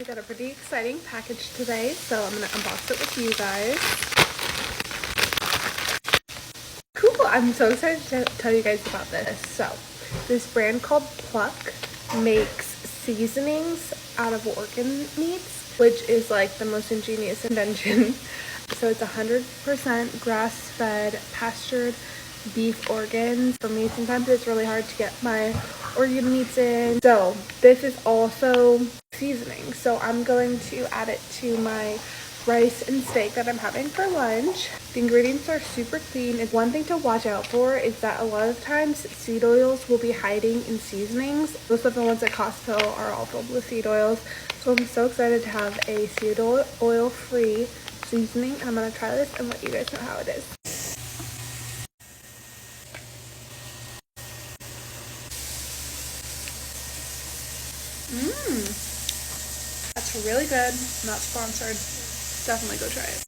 I got a pretty exciting package today, so I'm gonna unbox it with you guys. Cool! I'm so excited to tell you guys about this. So, this brand called Pluck makes seasonings out of organ meats, which is like the most ingenious invention. So it's 100% grass-fed, pastured beef organs. For me, sometimes it's really hard to get my organ meats in. So this is also seasoning. So I'm going to add it to my rice and steak that I'm having for lunch. The ingredients are super clean. And one thing to watch out for is that a lot of times seed oils will be hiding in seasonings. Most of the ones at Costco are all filled with seed oils. So I'm so excited to have a seed oil free seasoning. And I'm going to try this and let you guys know how it is. That's really good. Not sponsored. Definitely go try it.